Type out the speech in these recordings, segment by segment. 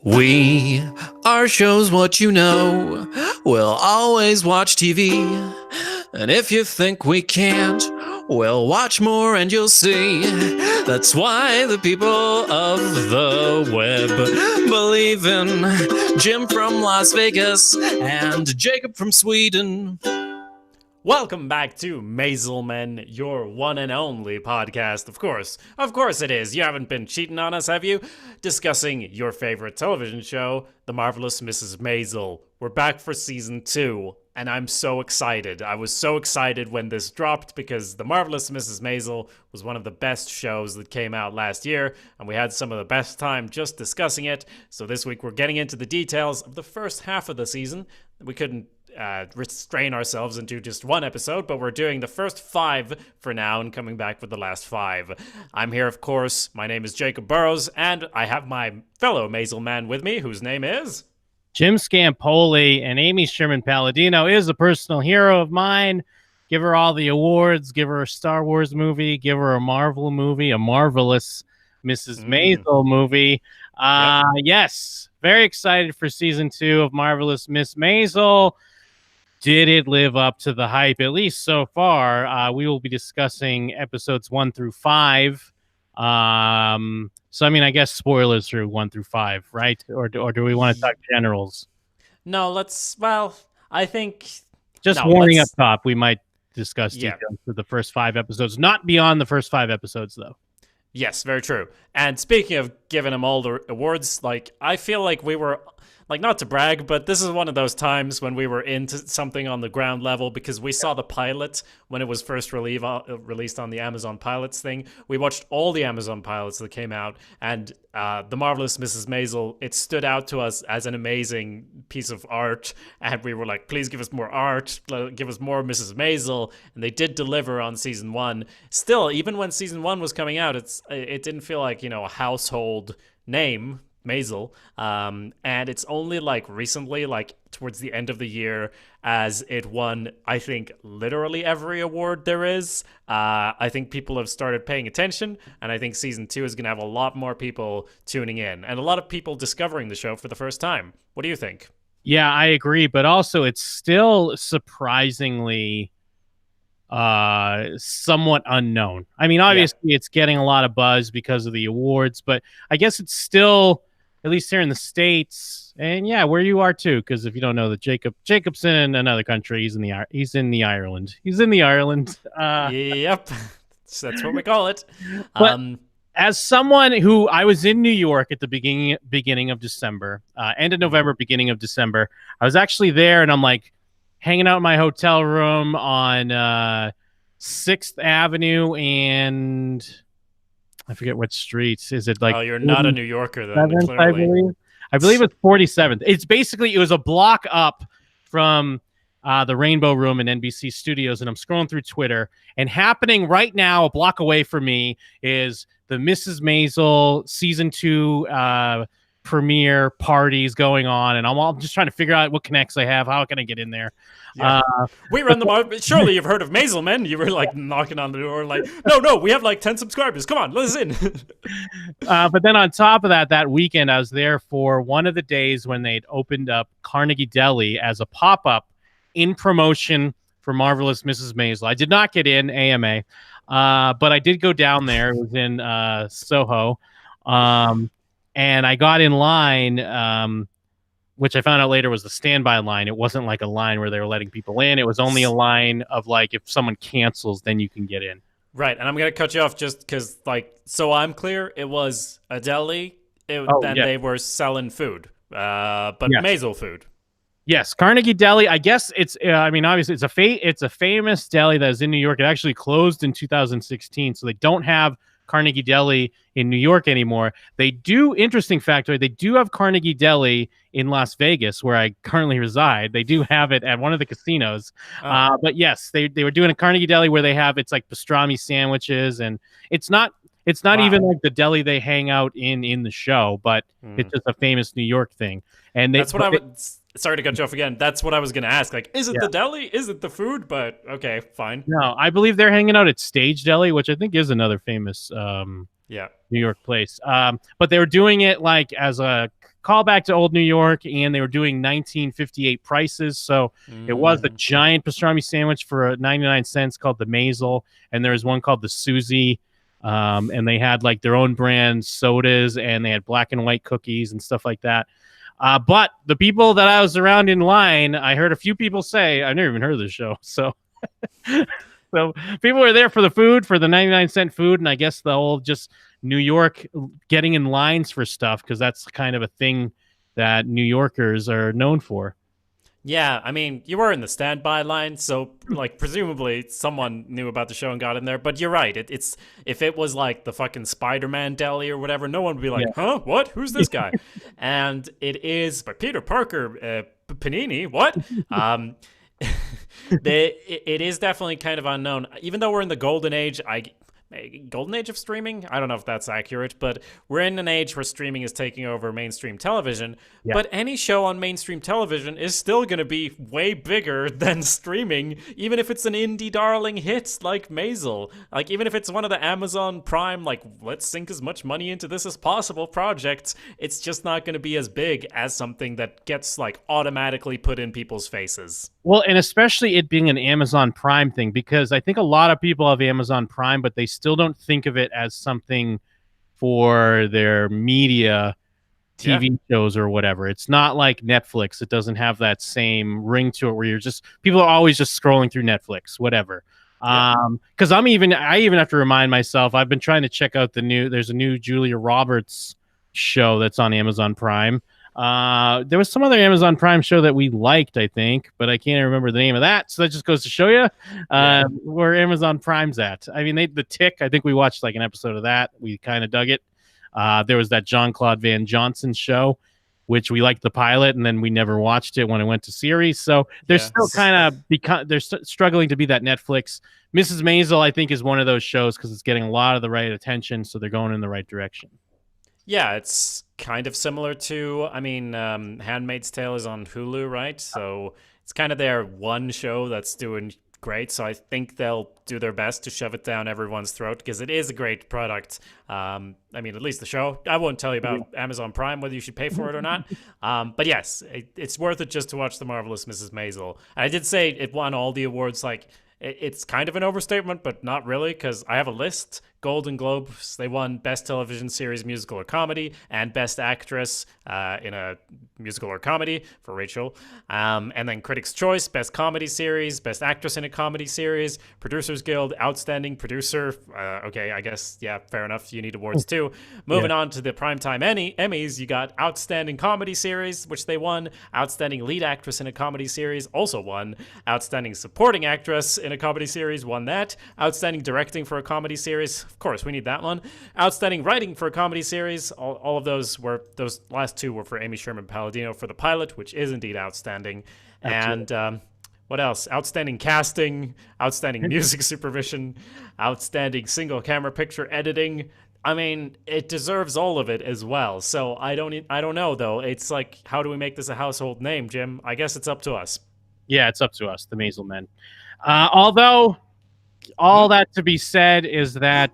We are shows what you know. We'll always watch TV. And if you think we can't, well, watch more and you'll see. That's why the people of the web believe in Jim from Las Vegas and Jacob from Sweden. Welcome back to Maisel Men, your one and only podcast. Of course it is. You haven't been cheating on us, have you? Discussing your favorite television show, The Marvelous Mrs. Maisel. We're back for season 2, and I'm so excited. I was so excited when this dropped because The Marvelous Mrs. Maisel was one of the best shows that came out last year, and we had some of the best time just discussing it. So this week we're getting into the details of the first half of the season. We couldn't restrain ourselves into just one episode, but we're doing the first 5 for now and coming back with the last 5. I'm here, of course. My name is Jacob Burrows, and I have my fellow Maisel man with me, whose name is Jim Scampoli, and Amy Sherman-Palladino is a personal hero of mine. Give her all the awards, give her a Star Wars movie, give her a Marvel movie, a Marvelous Mrs. Maisel movie. Yes, very excited for season 2 of Marvelous Miss Maisel. Did it live up to the hype, at least so far? We will be discussing episodes 1 through 5. So, I mean, I guess spoilers through 1 through 5, right? Or do we want to talk generals? No, I think... Warning up top, we might discuss details for the first 5 episodes. Not beyond the first 5 episodes, though. Yes, very true. And speaking of giving them all the awards, I feel like we were... not to brag, but this is one of those times when we were into something on the ground level because we saw the pilot when it was first released on the Amazon Pilots thing. We watched all the Amazon Pilots that came out, and The Marvelous Mrs. Maisel, it stood out to us as an amazing piece of art, and we were like, please give us more art, give us more Mrs. Maisel, and they did deliver on season 1. Still, even when season 1 was coming out, it didn't feel like, a household name, Maisel, and it's only recently, towards the end of the year, as it won, I think, literally every award there is. I think people have started paying attention, and I think season 2 is going to have a lot more people tuning in, and a lot of people discovering the show for the first time. What do you think? Yeah, I agree, but also it's still surprisingly somewhat unknown. I mean, obviously it's getting a lot of buzz because of the awards, but I guess it's still, at least here in the States, and where you are too, because if you don't know that Jacob's in another country, he's in the Ireland. Yep, that's what we call it. But as someone who, I was in New York at the beginning of December, end of November, beginning of December, I was actually there, and I'm hanging out in my hotel room on 6th Avenue and I forget what streets. Is it Oh, you're not a New Yorker then, 7th, I believe it's 47th. It was a block up from the Rainbow Room in NBC Studios, and I'm scrolling through Twitter, and happening right now, a block away from me, is the Mrs. Maisel season 2 premiere parties going on, and I'm just trying to figure out what connects I have. How can I get in there? We run them. Surely you've heard of Maisel Men. You were knocking on the door, no, we have 10 subscribers. Come on, listen. But then on top of that weekend, I was there for one of the days when they'd opened up Carnegie Deli as a pop-up in promotion for Marvelous Mrs. Maisel. I did not get in AMA, but I did go down there. It was in Soho. And I got in line, which I found out later was the standby line. It wasn't a line where they were letting people in. It was only a line of if someone cancels, then you can get in. Right, and I'm going to cut you off just because, so I'm clear, it was a deli, they were selling food, but Maisel food. Yes, Carnegie Deli. I guess it's. Obviously, it's a famous deli that is in New York. It actually closed in 2016, so they don't have Carnegie Deli in New York anymore. They do, interesting factoid, they do have Carnegie Deli in Las Vegas, where I currently reside. They do have it at one of the casinos. But yes, they were doing a Carnegie Deli where they have, it's pastrami sandwiches, and it's not even the deli they hang out in the show, but it's just a famous New York thing. And that's what I would. Sorry to cut you off again. That's what I was going to ask. Is it the deli? Is it the food? But okay, fine. No, I believe they're hanging out at Stage Deli, which I think is another famous New York place. But they were doing it as a callback to old New York, and they were doing 1958 prices. So it was a giant pastrami sandwich for 99 cents called the Maisel, and there was one called the Susie. And they had like their own brand sodas, and they had black and white cookies and stuff like that. But the people that I was around in line, I heard a few people say, I've never even heard of this show. So, so people were there for the food, for the 99-cent food. And I guess the whole just New York getting in lines for stuff, because that's kind of a thing that New Yorkers are known for. Yeah, I mean, you were in the standby line, so like presumably someone knew about the show and got in there. But you're right. It's if it was like the fucking Spider-Man deli or whatever, no one would be like, "Huh? What? Who's this guy?" And it is by Peter Parker Panini. What? It is definitely kind of unknown. Even though we're in the golden age, golden age of streaming? I don't know if that's accurate, but we're in an age where streaming is taking over mainstream television. Yeah. But any show on mainstream television is still going to be way bigger than streaming, even if it's an indie darling hit like Maisel. Like, even if it's one of the Amazon Prime, like, let's sink as much money into this as possible projects, it's just not going to be as big as something that gets, like, automatically put in people's faces. Well, and especially it being an Amazon Prime thing, because I think a lot of people have Amazon Prime, but they still don't think of it as something for their media TV shows or whatever. It's not like Netflix. It doesn't have that same ring to it where people are always just scrolling through Netflix, whatever. Because I even have to remind myself, I've been trying to check out there's a new Julia Roberts show that's on Amazon Prime. There was some other Amazon Prime show that we liked, I think, but I can't remember the name of that. So that just goes to show you where Amazon Prime's at. I mean, The Tick, I think we watched like an episode of that. We kind of dug it. There was that Jean-Claude Van Johnson show, which we liked the pilot, and then we never watched it when it went to series. So they're still kind of they're struggling to be that Netflix. Mrs. Maisel, I think, is one of those shows because it's getting a lot of the right attention, so they're going in the right direction. Yeah, it's kind of similar to, Handmaid's Tale is on Hulu, right? So it's kind of their one show that's doing great. So I think they'll do their best to shove it down everyone's throat because it is a great product. At least the show. I won't tell you about Amazon Prime, whether you should pay for it or not. But yes, it's worth it just to watch The Marvelous Mrs. Maisel. And I did say it won all the awards, like, it's kind of an overstatement, but not really, because I have a list. Golden Globes, they won Best Television Series, Musical or Comedy, and Best Actress in a Musical or Comedy for Rachel. And then Critics' Choice, Best Comedy Series, Best Actress in a Comedy Series, Producers Guild, Outstanding Producer. Okay, I guess, yeah, fair enough. You need awards too. Moving on to the Primetime Emmys, you got Outstanding Comedy Series, which they won. Outstanding Lead Actress in a Comedy Series, also won. Outstanding Supporting Actress in a Comedy Series, won that. Outstanding Directing for a Comedy Series, of course, we need that one. Outstanding Writing for a Comedy Series, all of those last two were for Amy Sherman-Palladino for the pilot, which is indeed outstanding. Absolutely. And what else? Outstanding Casting, Outstanding Music Supervision, Outstanding Single Camera Picture Editing. I mean, it deserves all of it as well. So I don't know, though. It's like, how do we make this a household name, Jim? I guess it's up to us. Yeah, it's up to us, the Maisel men. Although, all that to be said is that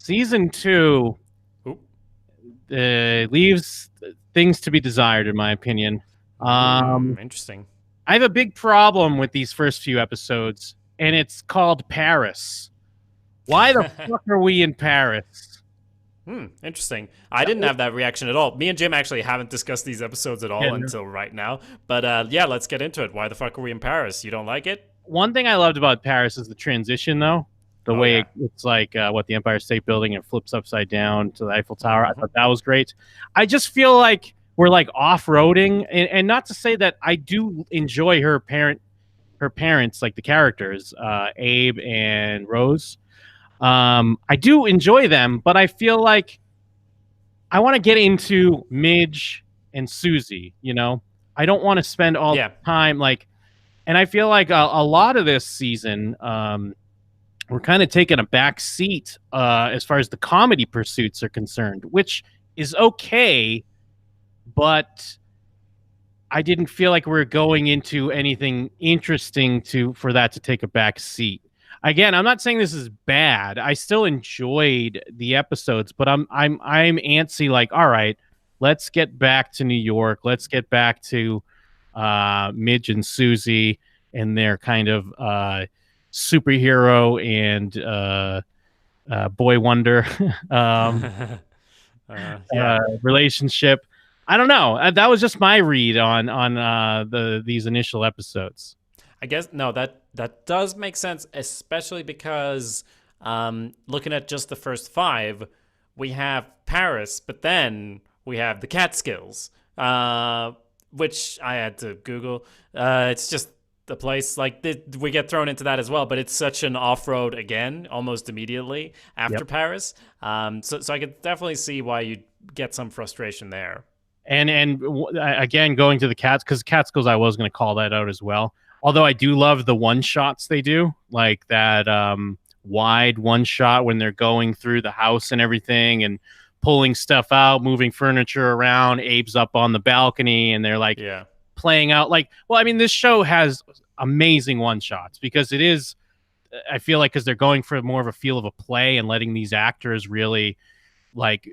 Season 2 leaves things to be desired, in my opinion. Interesting. I have a big problem with these first few episodes, and it's called Paris. Why the fuck are we in Paris? Interesting. I didn't have that reaction at all. Me and Jim actually haven't discussed these episodes at all until right now. But yeah, let's get into it. Why the fuck are we in Paris? You don't like it? One thing I loved about Paris is the transition, though. The way it's like the Empire State Building, and flips upside down to the Eiffel Tower. I thought that was great. I just feel like we're like off-roading, and not to say that I do enjoy her parents, like the characters, Abe and Rose. I do enjoy them, but I feel like I want to get into Midge and Susie. You know, I don't want to spend all the time and I feel like a lot of this season. We're kind of taking a back seat as far as the comedy pursuits are concerned, which is okay, but I didn't feel like we were going into anything interesting for that to take a back seat. Again, I'm not saying this is bad. I still enjoyed the episodes, but I'm antsy. Like, all right, let's get back to New York. Let's get back to Midge and Susie and their kind of superhero and boy wonder relationship. I don't know. That was just my read on these initial episodes. I guess no, that does make sense, especially because looking at just the first 5, we have Paris, but then we have the Catskills, which I had to Google. It's just the place, like we get thrown into that as well, but it's such an off-road again almost immediately after Paris. So I could definitely see why you'd get some frustration there. And again, going to the because Catskills, I was going to call that out as well. Although I do love the one shots they do, like that wide one shot when they're going through the house and everything and pulling stuff out, moving furniture around. Abe's up on the balcony and they're like playing out like, well, I mean, this show has amazing one shots because it is, I feel like, because they're going for more of a feel of a play and letting these actors really like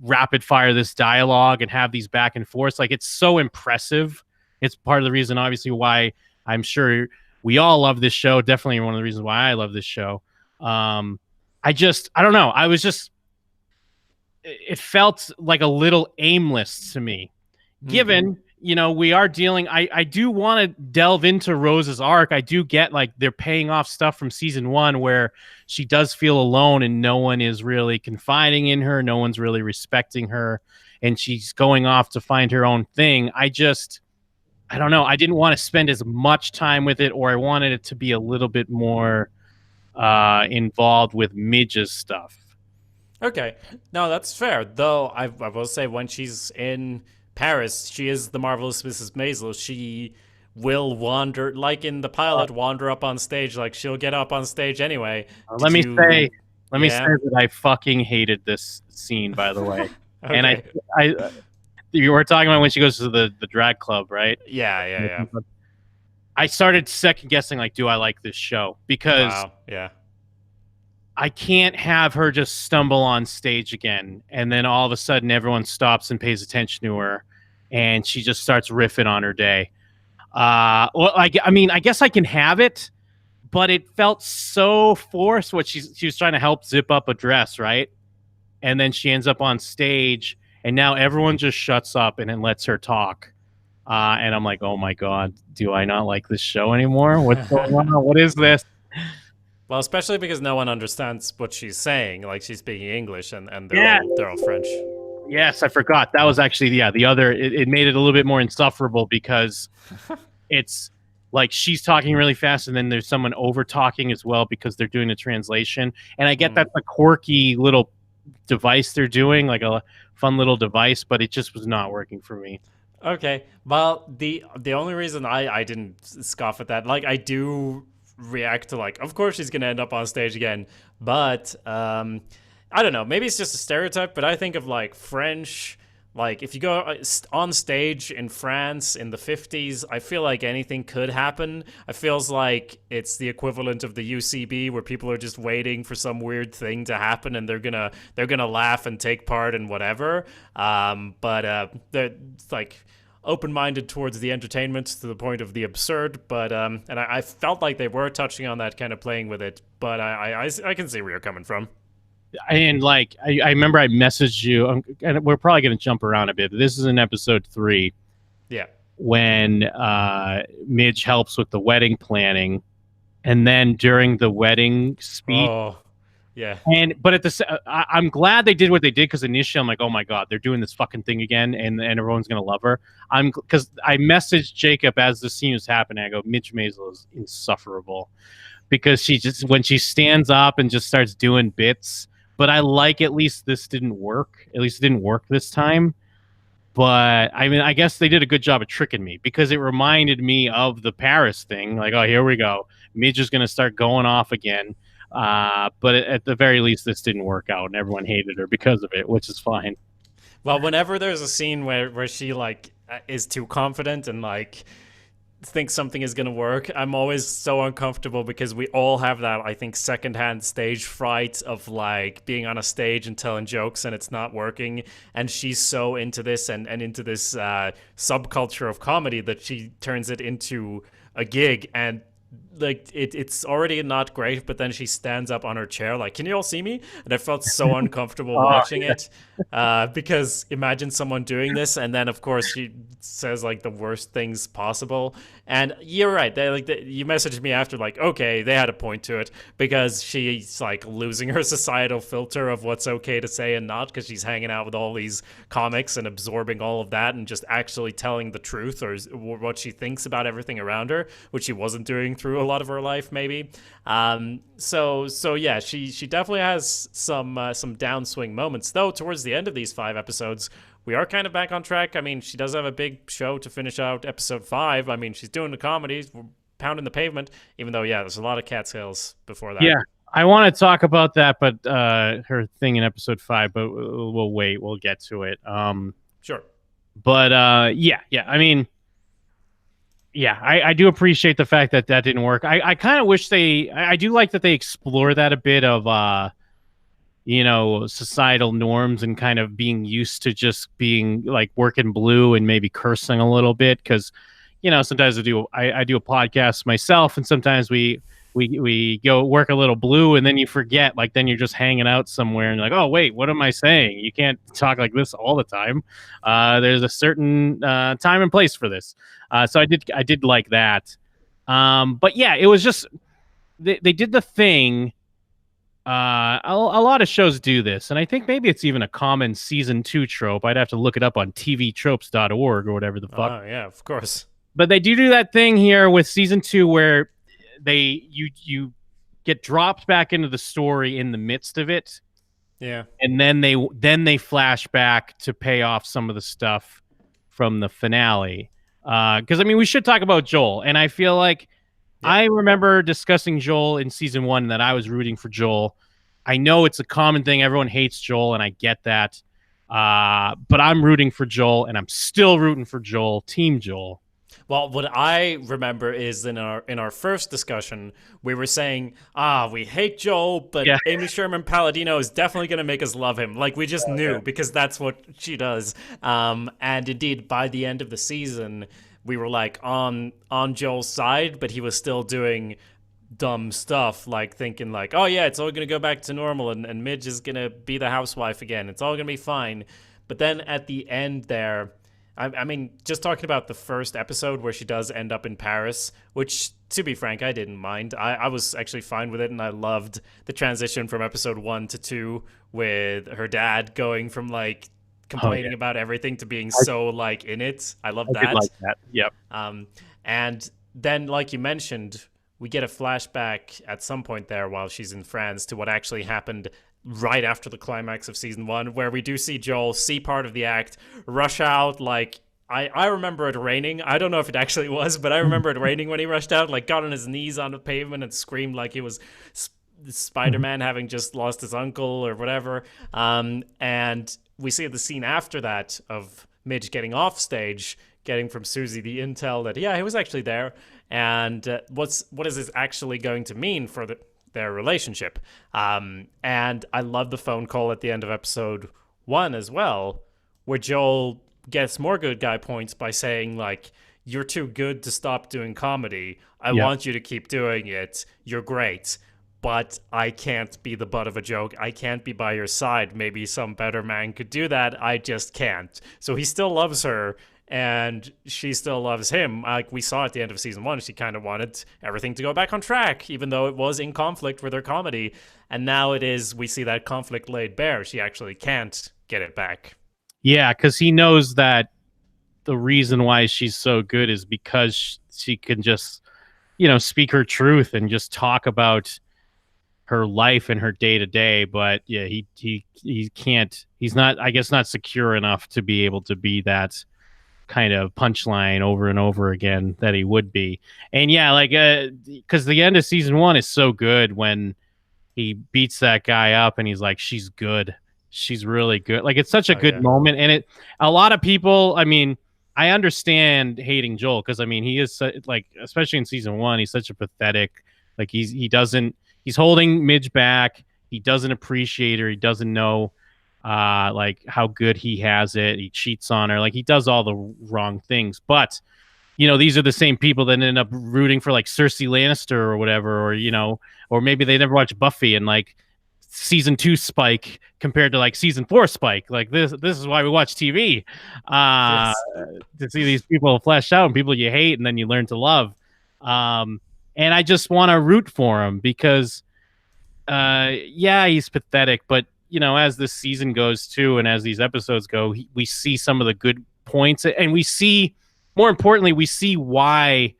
rapid fire this dialogue and have these back and forths. Like, it's so impressive. It's part of the reason, obviously, why I'm sure we all love this show. Definitely one of the reasons why I love this show. I don't know. It felt like a little aimless to me, given, we are dealing, I do want to delve into Rose's arc. I do get like they're paying off stuff from season 1 where she does feel alone and no one is really confiding in her. No one's really respecting her and she's going off to find her own thing. I don't know. I didn't want to spend as much time with it, or I wanted it to be a little bit more involved with Midge's stuff. Okay. No, that's fair. Though I will say when she's in Paris, she is the marvelous Mrs. Maisel. She will wander, like in the pilot, wander up on stage. Like, she'll get up on stage anyway. Let me say that I fucking hated this scene, by the way. Okay. And I you were talking about when she goes to the drag club, right? Yeah. I started second guessing, like, do I like this show? Because I can't have her just stumble on stage again and then all of a sudden everyone stops and pays attention to her and she just starts riffing on her day. Well, I mean, I guess I can have it, but it felt so forced. She was trying to help zip up a dress, right? And then she ends up on stage and now everyone just shuts up and then lets her talk. And I'm like, oh my God, do I not like this show anymore? What's going on? What is this? Well, especially because no one understands what she's saying. Like, she's speaking English and they're all French. Yes, I forgot. That was actually, the other, it made it a little bit more insufferable because it's like she's talking really fast and then there's someone over talking as well because they're doing the translation. And I get that's a quirky little device they're doing, like a fun little device, but it just was not working for me. Okay. Well, the only reason I didn't scoff at that, like, I do react to, like, of course she's gonna end up on stage again, but I don't know, maybe it's just a stereotype, but I think of like French, like if you go on stage in France in the 50s, I feel like anything could happen. It feels like it's the equivalent of the UCB where people are just waiting for some weird thing to happen and they're gonna laugh and take part in whatever, but they're like open-minded towards the entertainment to the point of the absurd, but and I felt like they were touching on that, kind of playing with it, but I can see where you're coming from. And like I remember I messaged you, and we're probably going to jump around a bit, but this is in episode 3 when Midge helps with the wedding planning, and then during the wedding speech, but I'm glad they did what they did, because initially I'm like, oh my God, they're doing this fucking thing again, and everyone's gonna love her. Because I messaged Jacob as the scene was happening. I go, Midge Maisel is insufferable, because when she stands up and just starts doing bits. But I like, at least this didn't work. At least it didn't work this time. But I mean, I guess they did a good job of tricking me, because it reminded me of the Paris thing. Like, oh, here we go. Midge is gonna start going off again. But at the very least, this didn't work out, and everyone hated her because of it, which is fine. Well, whenever there's a scene where she like is too confident and like think something is going to work. I'm always so uncomfortable because we all have that, I think, secondhand stage fright of like being on a stage and telling jokes and it's not working. And she's so into this and into this subculture of comedy that she turns it into a gig. And like it's already not great, but then she stands up on her chair like, can you all see me? And I felt so uncomfortable watching it, because imagine someone doing this, and then of course she says like the worst things possible. And you're right, you messaged me after like, okay, they had a point to it, because she's like losing her societal filter of what's okay to say and not, because she's hanging out with all these comics and absorbing all of that and just actually telling the truth or what she thinks about everything around her, which she wasn't doing through a lot of her life, maybe. So yeah, she definitely has some downswing moments, though. Towards the end of these 5 episodes, we are kind of back on track. I mean, she does have a big show to finish out episode 5. I mean, she's doing the comedies, we're pounding the pavement, even though, yeah, there's a lot of Catskills before that. Yeah, I want to talk about that, but her thing in episode 5, but we'll wait. We'll get to it. Sure. But yeah. I mean, yeah, I do appreciate the fact that didn't work. I kind of wish I do like that they explore that a bit of societal norms and kind of being used to just being like working blue and maybe cursing a little bit, because sometimes I do a podcast myself, and sometimes we go work a little blue, and then you forget, like then you're just hanging out somewhere and you're like, oh wait, what am I saying? You can't talk like this all the time. There's a certain time and place for this. So I did like that. But yeah, it was just they did the thing. A lot of shows do this, and I think maybe it's even a common season 2 trope. I'd have to look it up on tvtropes.org or whatever the fuck. Oh yeah, of course. But they do that thing here with season 2 where you get dropped back into the story in the midst of it. Yeah. And then they flash back to pay off some of the stuff from the finale. Because I mean, we should talk about Joel, and I feel like I remember discussing Joel in season 1 that I was rooting for Joel. I know it's a common thing. Everyone hates Joel, and I get that. But I'm rooting for Joel, and I'm still rooting for Joel. Team Joel. Well, what I remember is in our first discussion, we were saying, we hate Joel, but Amy Sherman-Palladino is definitely going to make us love him. Like, we just knew, because that's what she does. And indeed, by the end of the season, we were like on Joel's side, but he was still doing dumb stuff, like thinking like, oh yeah, it's all going to go back to normal, and Midge is going to be the housewife again. It's all going to be fine. But then at the end there, I mean, just talking about the first episode where she does end up in Paris, which, to be frank, I didn't mind. I was actually fine with it, and I loved the transition from episode 1 to 2 with her dad going from, like, complaining about everything to being so, like, in it. I love that. I did like that, yep. And then, like you mentioned, we get a flashback at some point there while she's in France to what actually happened right after the climax of season 1, where we do see Joel see part of the act, rush out, like, I remember it raining. I don't know if it actually was, but I remember it raining when he rushed out, like got on his knees on the pavement and screamed like he was Spider-Man having just lost his uncle or whatever. And we see the scene after that of Midge getting off stage, getting from Susie the intel that, yeah, he was actually there. And what is this actually going to mean for their relationship? And I love the phone call at the end of episode 1 as well, where Joel gets more good guy points by saying, like, you're too good to stop doing comedy. I want you to keep doing it. You're great. But I can't be the butt of a joke. I can't be by your side. Maybe some better man could do that. I just can't. So he still loves her, and she still loves him. Like we saw at the end of season 1, she kind of wanted everything to go back on track, even though it was in conflict with her comedy. And now we see that conflict laid bare. She actually can't get it back. Yeah, because he knows that the reason why she's so good is because she can just, speak her truth and just talk about her life and her day to day. But yeah, he can't. He's not, I guess, not secure enough to be able to be that kind of punchline over and over again that he would be. And yeah, like because the end of season 1 is so good when he beats that guy up and he's like, she's good. She's really good. Like, it's such a good moment. And a lot of people, I mean, I understand hating Joel because I mean he is like, especially in season 1, he's such a pathetic. Like he's holding Midge back. He doesn't appreciate her. He doesn't know like how good he has it. He cheats on her. Like he does all the wrong things. But these are the same people that end up rooting for like Cersei Lannister or whatever, or or maybe they never watched Buffy and like season 2 Spike compared to like season 4 Spike. Like this is why we watch TV, uh, Yes. to see these people flesh out and people you hate and then you learn to love. And I just want to root for him because, yeah, he's pathetic, but as this season goes too, and as these episodes go, we see some of the good points, and we see, more importantly, we see why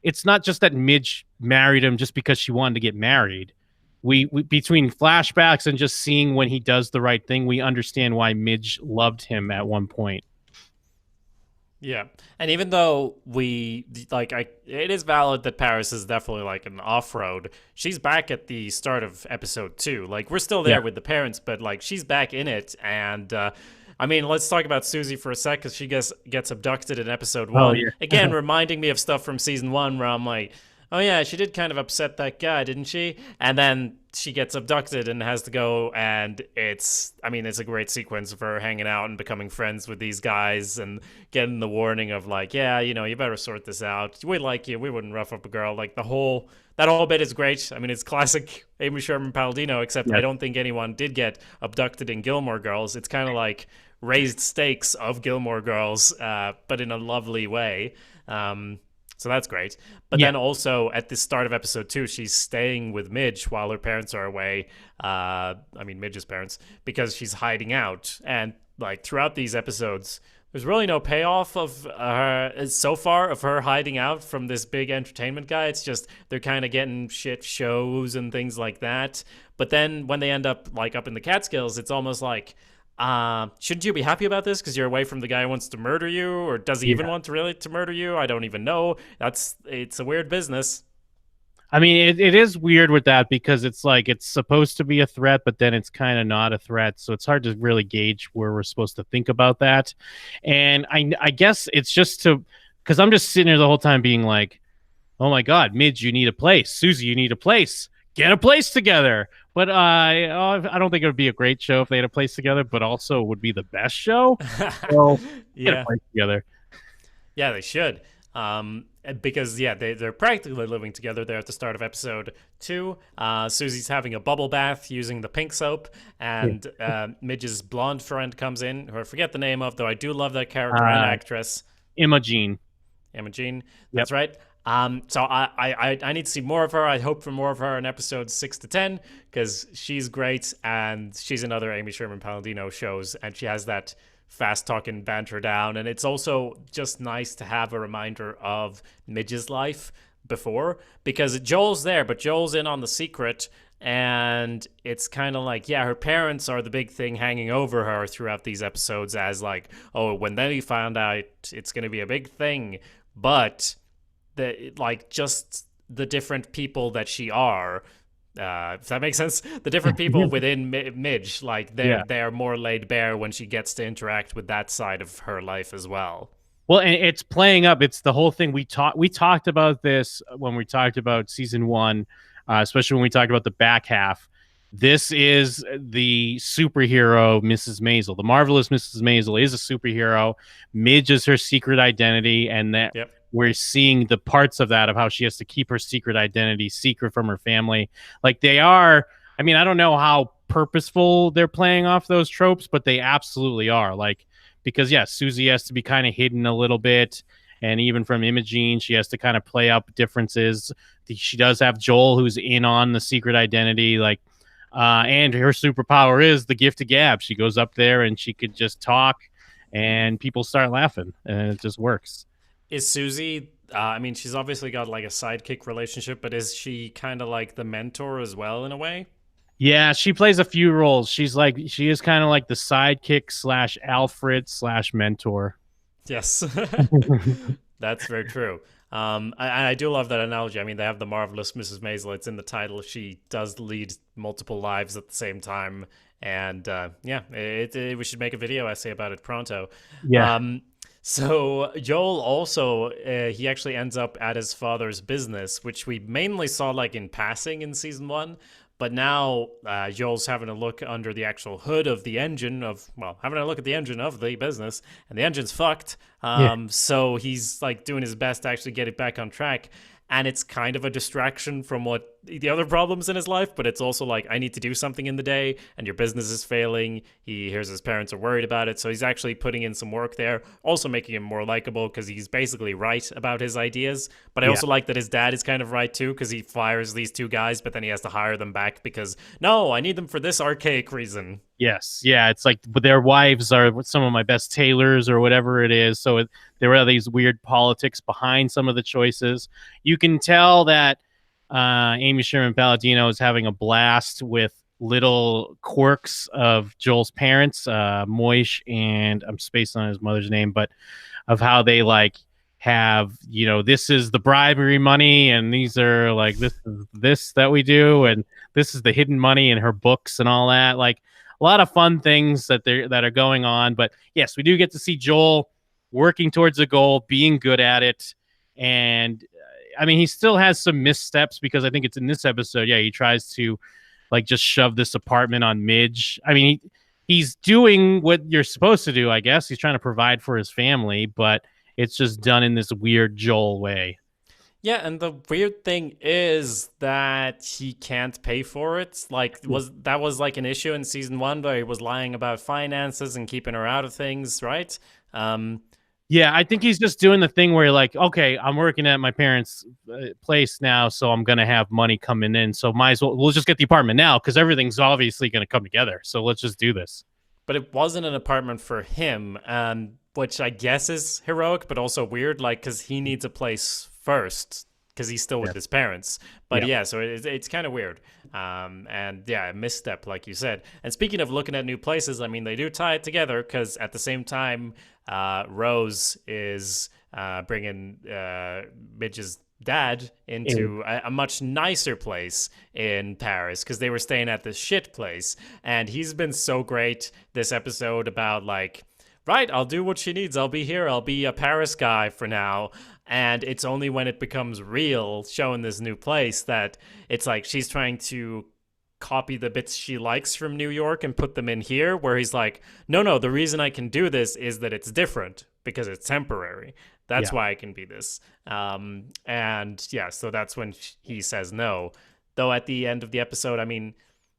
it's not just that Midge married him just because she wanted to get married. We between flashbacks and just seeing when he does the right thing, we understand why Midge loved him at one point. Yeah. And even though it is valid that Paris is definitely like an off-road, she's back at the start of episode 2. Like, we're still there with the parents, but like she's back in it. And I mean, let's talk about Susie for a sec, because she gets abducted in episode 1. Oh, yeah. Again, reminding me of stuff from season 1 where I'm like, oh yeah, she did kind of upset that guy, didn't she? And then she gets abducted and has to go, and it's a great sequence of her hanging out and becoming friends with these guys and getting the warning of like, yeah, you better sort this out. We like you. We wouldn't rough up a girl. Like that whole bit is great. I mean, it's classic Amy Sherman-Palladino, except I don't think anyone did get abducted in Gilmore Girls. It's kind of like raised stakes of Gilmore Girls, but in a lovely way. So that's great. But then also at the start of episode 2, she's staying with Midge while her parents are away. Midge's parents, because she's hiding out. And like throughout these episodes, there's really no payoff of her so far of her hiding out from this big entertainment guy. It's just they're kind of getting shit shows and things like that. But then when they end up like up in the Catskills, it's almost like, shouldn't you be happy about this because you're away from the guy who wants to murder you, or does he even want to murder you? I don't even know. It's a weird business. I mean, it is weird with that because it's like it's supposed to be a threat, but then it's kind of not a threat. So it's hard to really gauge where we're supposed to think about that. And I guess it's just because I'm just sitting there the whole time being like, oh my God, Midge, you need a place. Susie, you need a place. Get a place together. But I don't think it would be a great show if they had a place together, but also it would be the best show. So get a place together. Yeah, they should. Because they're practically living together there at the start of episode 2. Susie's having a bubble bath using the pink soap, and Midge's blonde friend comes in, who I forget the name of, though I do love that character and actress. Imogen. That's right. So I need to see more of her. I hope for more of her in episodes 6 to 10, because she's great, and she's in other Amy Sherman-Palladino shows, and she has that fast talking banter down. And it's also just nice to have a reminder of Midge's life before, because Joel's there, but Joel's in on the secret, and it's kind of like, yeah, her parents are the big thing hanging over her throughout these episodes, as like, oh, when they found out, it's going to be a big thing. But just the different people that she are, if that makes sense, the different people within Midge, like they're more laid bare when she gets to interact with that side of her life as well. Well, and it's playing up. It's the whole thing. We talked about this when we talked about season 1, especially when we talked about the back half. This is the superhero Mrs. Maisel. The marvelous Mrs. Maisel is a superhero. Midge is her secret identity, and that we're seeing the parts of that, of how she has to keep her secret identity secret from her family. Like they are, I mean, I don't know how purposeful they're playing off those tropes, but they absolutely are. Like, because Susie has to be kind of hidden a little bit. And even from Imogen, she has to kind of play up differences. She does have Joel, who's in on the secret identity. Like, and her superpower is the gift of gab. She goes up there and she could just talk and people start laughing, and it just works. Is Susie, she's obviously got like a sidekick relationship, but is she kind of like the mentor as well in a way? Yeah, she plays a few roles. She is kind of like the sidekick / Alfred / mentor. Yes, that's very true. I do love that analogy. I mean, they have the marvelous Mrs. Maisel. It's in the title. She does lead multiple lives at the same time. And we should make a video essay about it pronto. Yeah. So Joel also he actually ends up at his father's business, which we mainly saw like in passing in season one. But now Joel's having a look under the actual hood of the engine of having a look at the engine of the business, and the engine's fucked. Yeah. So he's like doing his best to actually get it back on track. And it's kind of a distraction from what the other problems in his life, but it's also like, I need to do something in the day, and your business is failing. He hears his parents are worried about it, so he's actually putting in some work there, also making him more likable because he's basically right about his ideas. But I Yeah. also like that his dad is kind of right too, because he fires these two guys, but then he has to hire them back because, no, I need them for this archaic reason. Yes, yeah, it's like, but their wives are some of my best tailors or whatever it is. So there are these weird politics behind some of the choices. You can tell that Amy Sherman-Palladino is having a blast with little quirks of Joel's parents, Moish, and I'm spacing on his mother's name, but of how they like have, this is the bribery money, and these are like this is this that we do, and this is the hidden money in her books and all that. Like a lot of fun things that are going on. But yes, we do get to see Joel working towards a goal, being good at it, and I mean, he still has some missteps because I think it's in this episode. Yeah, he tries to like just shove this apartment on Midge. I mean, he's doing what you're supposed to do, I guess. He's trying to provide for his family, but it's just done in this weird Joel way. Yeah, and the weird thing is that he can't pay for it. Like, was like an issue in season one where he was lying about finances and keeping her out of things, right? Yeah, I think he's just doing the thing where like, okay, I'm working at my parents' place now, so I'm gonna have money coming in. So we'll just get the apartment now because everything's obviously gonna come together. So let's just do this. But it wasn't an apartment for him, which I guess is heroic, but also weird, like, because he needs a place first, because he's still with his parents. But yeah, so it's kind of weird. And yeah, a misstep, like you said. And speaking of looking at new places, I mean, they do tie it together, because at the same time, Rose is bringing Midge's dad into a much nicer place in Paris, because they were staying at this shit place. And he's been so great this episode about like, right, I'll do what she needs. I'll be here. I'll be a Paris guy for now. And it's only when it becomes real, showing this new place, that it's like she's trying to copy the bits she likes from New York and put them in here, where he's like, no, the reason I can do this is that it's different because it's temporary. That's why I can be this. And yeah, so that's when he says no. Though at the end of the episode, I mean,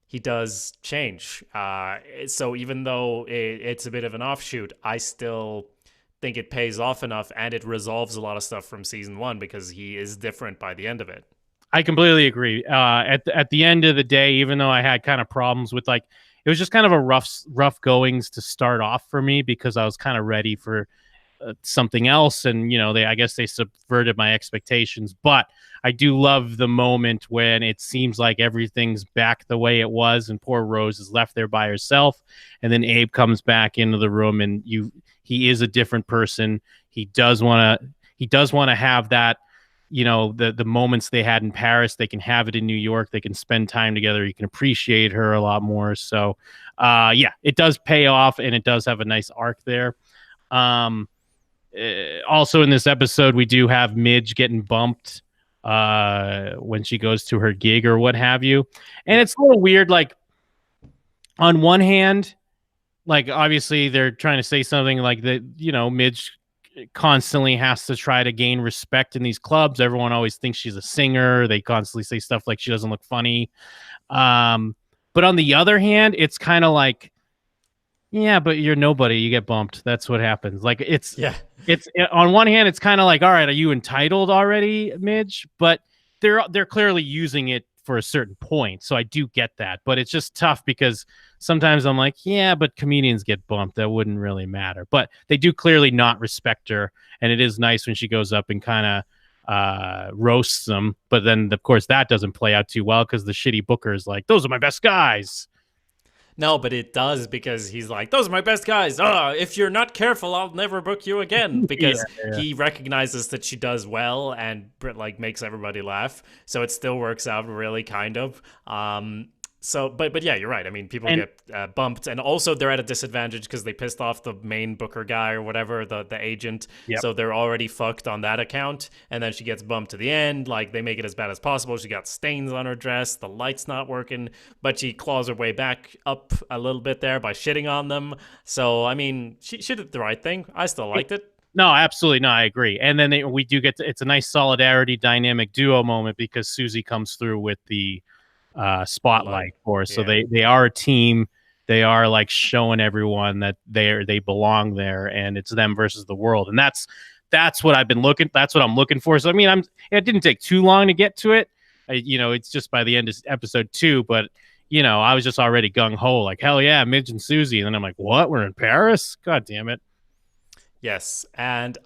he does change. So even though it's a bit of an offshoot, I still think it pays off enough, and it resolves a lot of stuff from season one, because he is different by the end of it. I completely agree. At the end of the day, even though I had kind of problems with like, it was just kind of a rough goings to start off for me, because I was kind of ready for something else, and I guess they subverted my expectations. But I do love the moment when it seems like everything's back the way it was, and poor Rose is left there by herself, and then Abe comes back into the room, and he is a different person. He does want to have that, the moments they had in Paris, they can have it in New York. They can spend time together. You can appreciate her a lot more. So yeah, it does pay off, and it does have a nice arc there. Also in this episode, we do have Midge getting bumped when she goes to her gig or what have you. And it's a little weird. Like, on one hand, like, obviously they're trying to say something like that, Midge constantly has to try to gain respect in these clubs. Everyone always thinks she's a singer. They constantly say stuff like she doesn't look funny. But on the other hand, it's kind of like, yeah, but you're nobody. You get bumped. That's what happens. Like, it's on one hand, it's kind of like, all right, are you entitled already, Midge? But they're clearly using it for a certain point. So I do get that, but it's just tough because sometimes I'm like, yeah, but comedians get bumped. That wouldn't really matter. But they do clearly not respect her. And it is nice when she goes up and kind of roasts them. But then, of course, that doesn't play out too well because the shitty booker is like, those are my best guys. No, but it does, because he's like, those are my best guys. If you're not careful, I'll never book you again. Because he recognizes that she does well and like makes everybody laugh. So it still works out really, kind of. So, but yeah, you're right. I mean, people And get bumped, and also they're at a disadvantage because they pissed off the main Booker guy or whatever, the agent. yep. So they're already fucked on that account. And then she gets bumped to the end. Like they make it as bad as possible. She got stains on her dress. The light's not working, but she claws her way back up a little bit there by shitting on them. So I mean, she did the right thing. I still liked it. No, absolutely. No, I agree. And then we do get it's a nice solidarity dynamic duo moment because Susie comes through with the spotlight for us. So Yeah. they are a team. They are like showing everyone that they belong there, and it's them versus the world. And that's what that's what I'm looking for. So I mean, it didn't take too long to get to it. It's just by the end of episode 2, but I was just already gung ho, like hell yeah, Midge and Susie. And then I'm like, what? We're in Paris? God damn it. Yes, and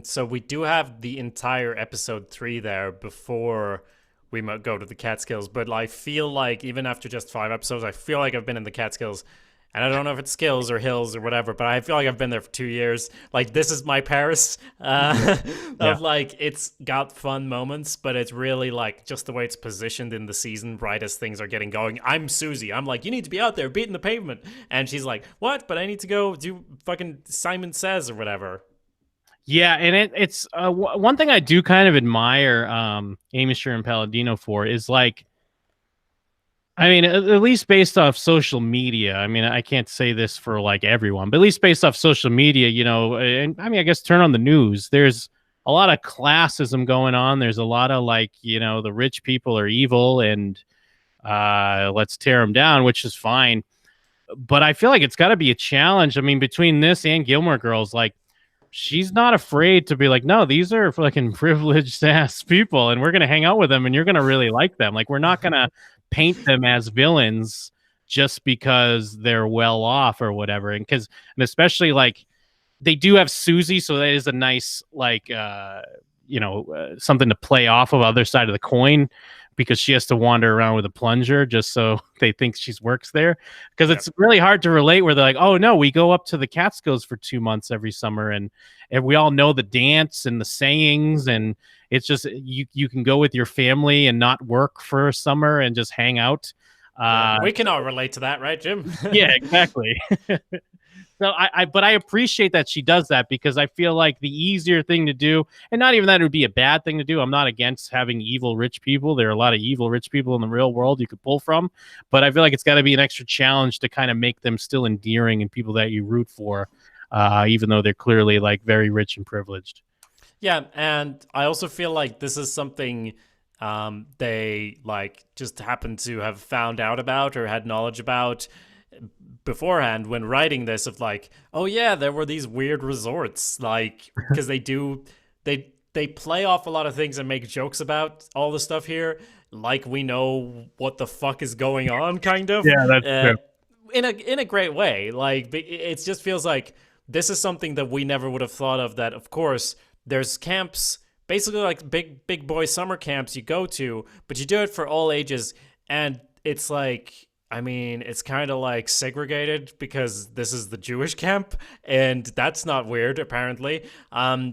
so we do have the entire episode 3 there before we might go to the Catskills. But I feel like even after just 5 episodes, I feel like I've been in the Catskills, and I don't know if it's skills or hills or whatever, but I feel like I've been there for 2 years. Like this is my Paris. Of like it's got fun moments, but it's really like just the way it's positioned in the season, right as things are getting going. I'm Susie. I'm like, you need to be out there beating the pavement, and she's like, what? But I need to go do fucking Simon Says or whatever. Yeah, and it's one thing I do kind of admire Amy Sherman-Palladino for is like, I mean, at least based off social media. I mean, I can't say this for like everyone, but at least based off social media, and I mean, I guess turn on the news. There's a lot of classism going on. There's a lot of like, the rich people are evil and let's tear them down, which is fine. But I feel like it's got to be a challenge. I mean, between this and Gilmore Girls, like, she's not afraid to be like, no, these are fucking privileged ass people, and we're gonna hang out with them, and you're gonna really like them. Like, we're not gonna paint them as villains just because they're well off or whatever. And especially like they do have Susie, so that is a nice like something to play off of other side of the coin, because she has to wander around with a plunger just so they think she works there. Because it's really hard to relate where they're like, oh no, we go up to the Catskills for 2 months every summer, and we all know the dance and the sayings, and it's just you can go with your family and not work for a summer and just hang out. We can all relate to that, right, Jim? Yeah, exactly. So but I appreciate that she does that, because I feel like the easier thing to do, and not even that it would be a bad thing to do. I'm not against having evil rich people. There are a lot of evil rich people in the real world you could pull from, but I feel like it's got to be an extra challenge to kind of make them still endearing and people that you root for, even though they're clearly like very rich and privileged. Yeah, and I also feel like this is something they like just happened to have found out about or had knowledge about beforehand when writing this, of like, oh yeah, there were these weird resorts, like, because they play off a lot of things and make jokes about all the stuff here, like we know what the fuck is going on, kind of. Yeah, that's true. In a great way. Like, it just feels like this is something that we never would have thought of, that of course there's camps, basically like big boy summer camps you go to, but you do it for all ages, and it's like, I mean, it's kind of like segregated because this is the Jewish camp, and that's not weird, apparently,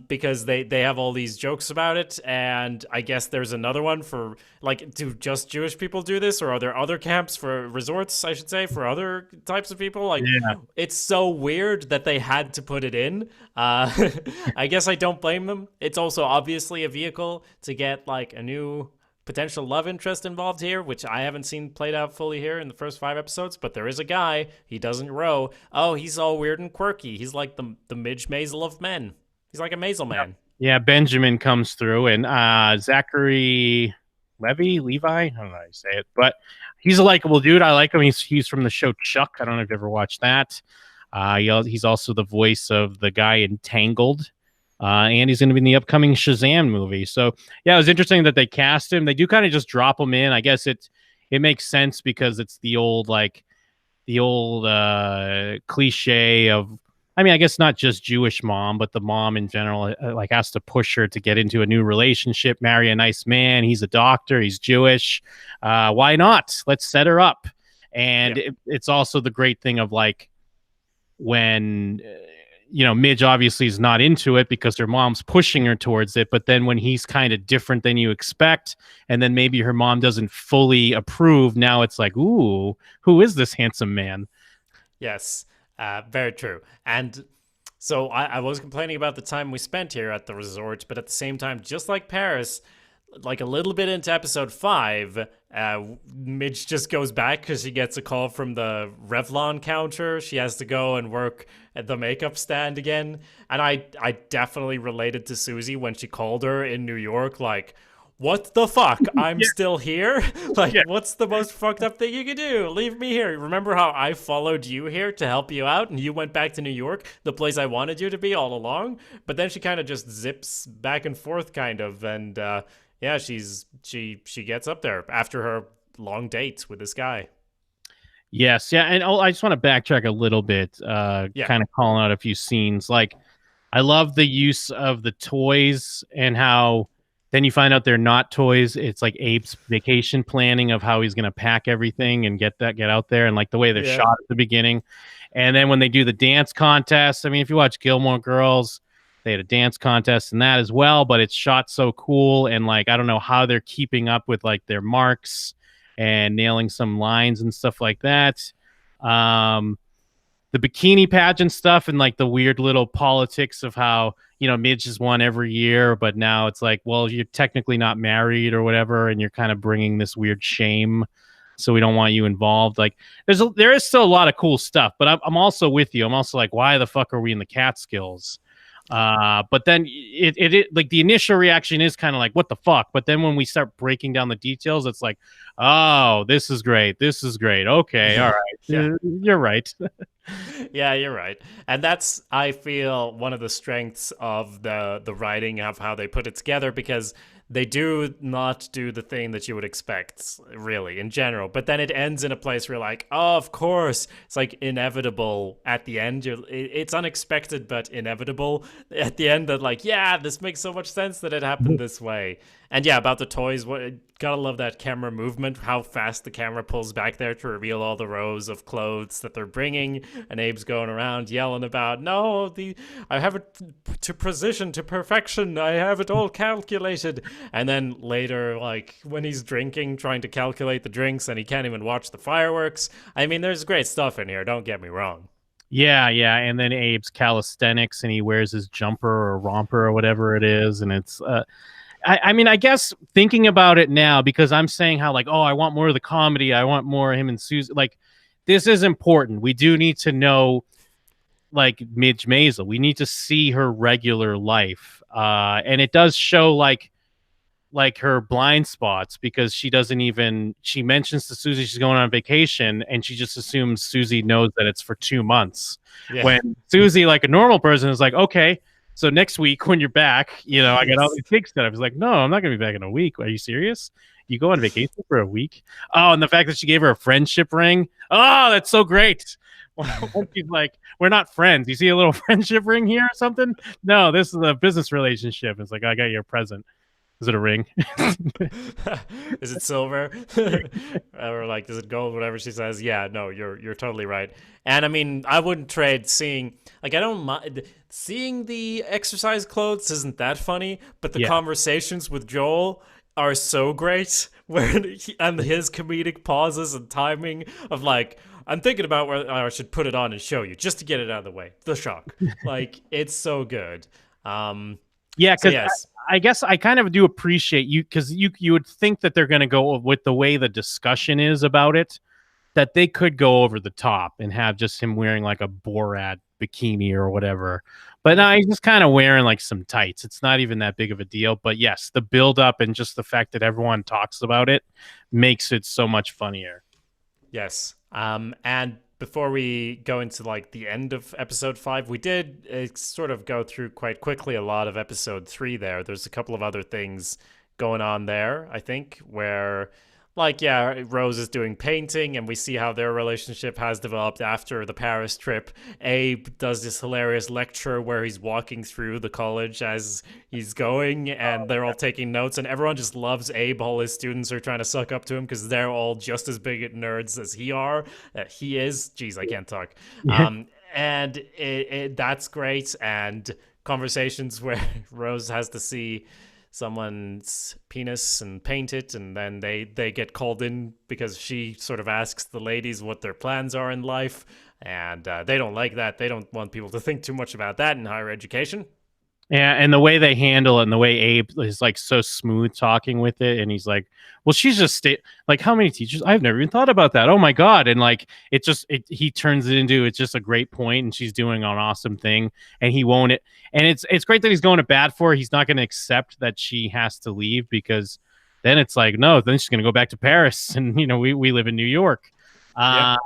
because they have all these jokes about it, and I guess there's another one for, like, do just Jewish people do this, or are there other camps for resorts, I should say, for other types of people? Like, Yeah. It's so weird that they had to put it in. I guess I don't blame them. It's also obviously a vehicle to get, like, a new potential love interest involved here, which I haven't seen played out fully here in the first 5 episodes, but there is a guy. He doesn't row. Oh, he's all weird and quirky. He's like the Midge Maisel of men. He's like a Maisel man. Yeah, Benjamin comes through, and Zachary Levi, I don't know how you say it, but he's a likable dude. I like him. He's from the show Chuck. I don't know if you've ever watched that. He's also the voice of the guy in Tangled. And he's going to be in the upcoming Shazam movie. So, yeah, it was interesting that they cast him. They do kind of just drop him in. I guess it makes sense because it's the old cliche of, I mean, I guess not just Jewish mom, but the mom in general, like, has to push her to get into a new relationship, marry a nice man. He's a doctor. He's Jewish. Why not? Let's set her up. And it's also the great thing of, like, when Midge obviously is not into it because her mom's pushing her towards it. But then when he's kind of different than you expect, and then maybe her mom doesn't fully approve, now it's like, ooh, who is this handsome man? Yes, very true. And so I was complaining about the time we spent here at the resort, but at the same time, just like Paris, like a little bit into episode 5, Midge just goes back because she gets a call from the Revlon counter. She has to go and work at the makeup stand again. And I definitely related to Susie when she called her in New York, like, what the fuck? I'm still here? Like, what's the most fucked up thing you could do? Leave me here. Remember how I followed you here to help you out and you went back to New York, the place I wanted you to be all along? But then she kind of just zips back and forth, kind of. And yeah, she gets up there after her long date with this guy. Yes, yeah, and I just want to backtrack a little bit, kind of calling out a few scenes. Like, I love the use of the toys and how then you find out they're not toys. It's like Abe's vacation planning of how he's going to pack everything and get out there, and like the way they're shot at the beginning. And then when they do the dance contest, I mean, if you watch Gilmore Girls, they had a dance contest in that as well, but it's shot so cool. And like, I don't know how they're keeping up with like their marks and nailing some lines and stuff like that. The bikini pageant stuff and like the weird little politics of how, Midge has won every year, but now it's like, well, you're technically not married or whatever, and you're kind of bringing this weird shame, so we don't want you involved. Like, there is still a lot of cool stuff, but I'm also with you. I'm also like, why the fuck are we in the Catskills? But then it like the initial reaction is kind of like, what the fuck? But then when we start breaking down the details, it's like, oh, this is great. This is great. Okay. All right. You're right. Yeah, you're right. And that's, I feel, one of the strengths of the writing of how they put it together, because they do not do the thing that you would expect, really, in general. But then it ends in a place where you're like, oh, of course. It's like inevitable at the end. It's unexpected, but inevitable at the end, that like, yeah, this makes so much sense that it happened this way. And yeah, about the toys, gotta love that camera movement, how fast the camera pulls back there to reveal all the rows of clothes that they're bringing. And Abe's going around yelling about, no, I have it to precision, to perfection. I have it all calculated. And then later, like when he's drinking, trying to calculate the drinks, and he can't even watch the fireworks. I mean, there's great stuff in here. Don't get me wrong. Yeah. And then Abe's calisthenics, and he wears his jumper or romper or whatever it is. And it's, I mean, I guess thinking about it now, because I'm saying how like, oh, I want more of the comedy. I want more of him and Susie. Like, this is important. We do need to know, like, Midge Maisel. We need to see her regular life. And it does show like her blind spots, because she mentions to Susie she's going on vacation, and she just assumes Susie knows that it's for 2 months. Yeah. When Susie, like a normal person, is like, okay, so next week when you're back, I got all these things set up. He's like, no, I'm not going to be back in a week. Are you serious? You go on vacation for a week? Oh, and the fact that she gave her a friendship ring. Oh, that's so great. She's like, we're not friends. You see a little friendship ring here or something? No, this is a business relationship. It's like, I got you a present. Is it a ring? Is it silver? Or like, is it gold? Whatever she says. Yeah, no, you're totally right. And I mean, I wouldn't trade seeing, like, I don't mind seeing the exercise clothes isn't that funny, but the conversations with Joel are so great, and his comedic pauses and timing of like, I'm thinking about where I should put it on and show you just to get it out of the way. The shock. Like, it's so good. Yeah, because I guess I kind of do appreciate you, because you would think that they're going to go with the way the discussion is about it, that they could go over the top and have just him wearing like a Borat bikini or whatever. But no, he's just kind of wearing like some tights. It's not even that big of a deal. But yes, the build up and just the fact that everyone talks about it makes it so much funnier. Yes. And before we go into like the end of episode 5, we did sort of go through quite quickly a lot of episode 3 there. There's a couple of other things going on there, I think, where like, yeah, Rose is doing painting, and we see how their relationship has developed after the Paris trip. Abe does this hilarious lecture where he's walking through the college as he's going, and they're all taking notes, and everyone just loves Abe. All his students are trying to suck up to him because they're all just as big at nerds as he is. Jeez, I can't talk. and that's great. And conversations where Rose has to see someone's penis and paint it, and then they get called in because she sort of asks the ladies what their plans are in life, and they don't like that. They don't want people to think too much about that in higher education. Yeah, and the way they handle it, and the way Abe is like so smooth talking with it, and he's like, "Well, she's just like, how many teachers? I've never even thought about that. Oh my god!" And like, he turns it into it's just a great point, and she's doing an awesome thing, and he won't it, and it's great that he's going to bat for her. He's not going to accept that she has to leave because then it's like, no, then she's going to go back to Paris, and we live in New York, and